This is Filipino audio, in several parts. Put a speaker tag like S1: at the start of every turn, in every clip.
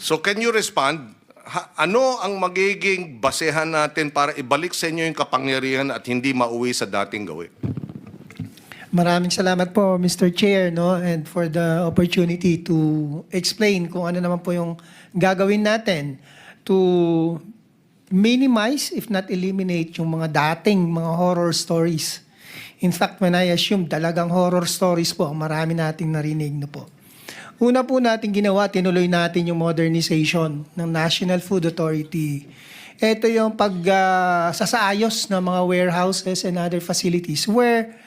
S1: So can you respond? Ano ang magiging basehan natin para ibalik sa inyo yung kapangyarihan at hindi mauwi sa dating gawin?
S2: Maraming salamat po, Mr. Chair, no, and for the opportunity to explain kung ano naman po yung gagawin natin to minimize, if not eliminate, yung mga dating mga horror stories. In fact, when I assume talagang horror stories po, ang marami nating narinig na po. Una po natin ginawa, tinuloy natin yung modernization ng National Food Authority. Ito yung pagsasaayos ng mga warehouses and other facilities where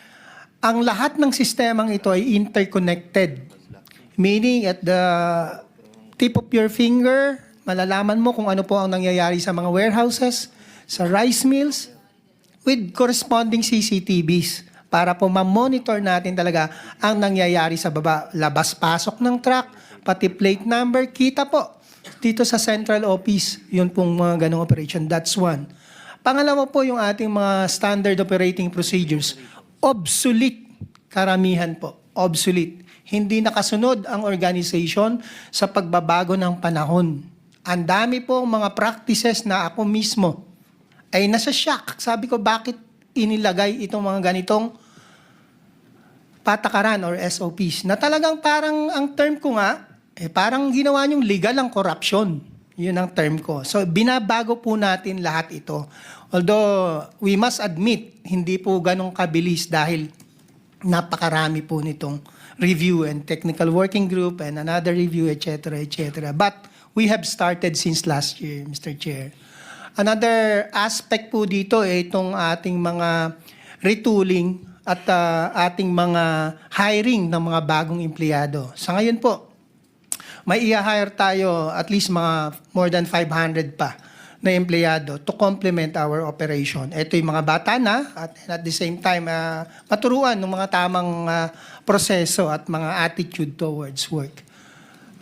S2: ang lahat ng sistemang ito ay interconnected. Meaning at the tip of your finger, malalaman mo kung ano po ang nangyayari sa mga warehouses, sa rice mills, with corresponding CCTVs para po ma-monitor natin talaga ang nangyayari sa baba. Labas-pasok ng truck, pati plate number, kita po dito sa central office. Yun pong mga ganong operation. That's one. Pangalawa po yung ating mga standard operating procedures. Obsolete. Karamihan po. Obsolete. Hindi nakasunod ang organization sa pagbabago ng panahon. Ang dami po mga practices na ako mismo ay nasa shock. Sabi ko, bakit inilagay itong mga ganitong patakaran or SOPs na talagang parang ang term ko nga, parang ginawa niyong legal ang corruption. Yun ang term ko. So, binabago po natin lahat ito. Although, we must admit, hindi po ganong kabilis dahil napakarami po nitong review and technical working group and another review, etc., etc. But we have started since last year, Mr. Chair. Another aspect po dito ay itong ating mga retooling at ating mga hiring ng mga bagong empleyado. Sa ngayon po, may i-hire tayo at least mga more than 500 pa na empleyado to complement our operation. Ito yung mga bata na at the same time maturuan ng mga tamang proseso at mga attitude towards work.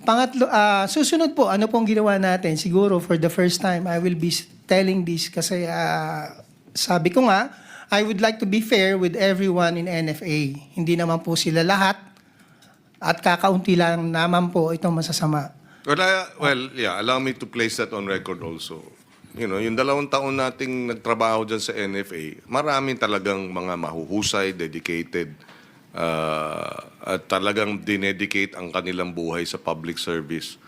S2: Pangatlo, susunod po, ano pong ginawa natin? Siguro for the first time, I will be telling this kasi sabi ko nga, I would like to be fair with everyone in NFA. Hindi naman po sila lahat at kakaunti lang naman po itong masasama.
S1: Well, yeah, allow me to place that on record also. You know, yung 2 taon nating nagtrabaho dyan sa NFA, marami talagang mga mahuhusay, dedicated, at talagang dinedicate ang kanilang buhay sa public service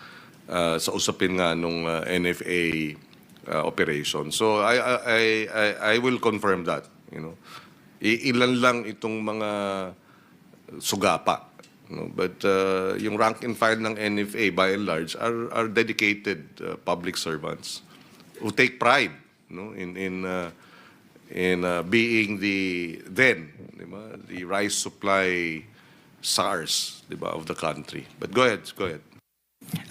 S1: sa usapin nga nung NFA operation. So I will confirm that. You know, ilan lang itong mga sugapa. You know, but yung rank and file ng NFA by and large are dedicated public servants who take pride, you know, in being the rice supply SARS, diba, of the country. But go ahead.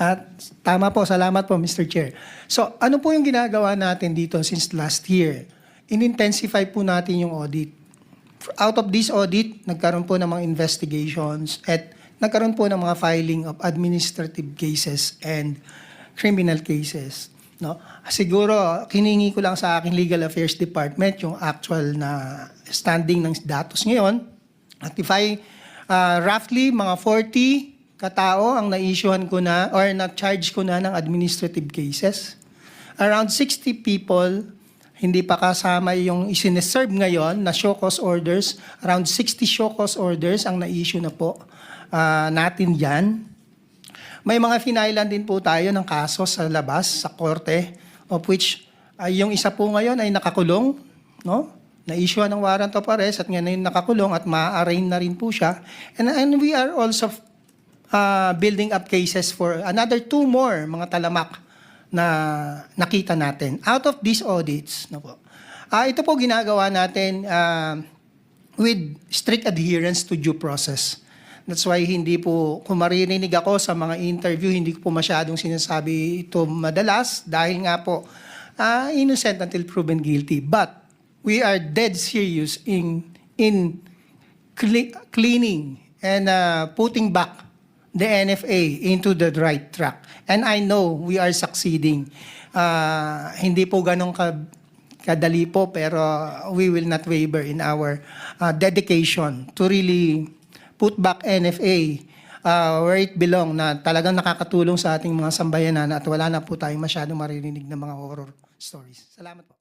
S2: At tama po, salamat po, Mr. Chair. So, ano po yung ginagawa natin dito since last year? In-intensify po natin yung audit. Out of this audit, nagkaroon po ng mga investigations at nagkaroon po ng mga filing of administrative cases and criminal cases. No? Siguro, kiningi ko lang sa aking Legal Affairs Department yung actual na standing ng datos ngayon. At if I, roughly, mga 40 katao ang na-issuehan ko na or na-charge ko na ng administrative cases. Around 60 people, hindi pa kasama yung isineserve ngayon na show cause orders. Around 60 show cause orders ang na-issue na po natin dyan. May mga finailan din po tayo ng kaso sa labas, sa korte, of which yung isa po ngayon ay nakakulong, no? Na-issue ng warrant of arrest at ngayon nakakulong at ma-arraign na rin po siya. And we are also building up cases for another 2 more mga talamak na nakita natin. Out of these audits, no po, ito po ginagawa natin with strict adherence to due process. That's why hindi po, kung maririnig ako sa mga interview, hindi ko po masyadong sinasabi ito madalas dahil nga po, innocent until proven guilty. But we are dead serious in cleaning and putting back the NFA into the right track. And I know we are succeeding. Hindi po ganun kadali po, pero we will not waver in our dedication to really put back NFA where it belong, na talagang nakakatulong sa ating mga sambayanan at wala na po tayong masyadong maririnig na mga horror stories. Salamat po.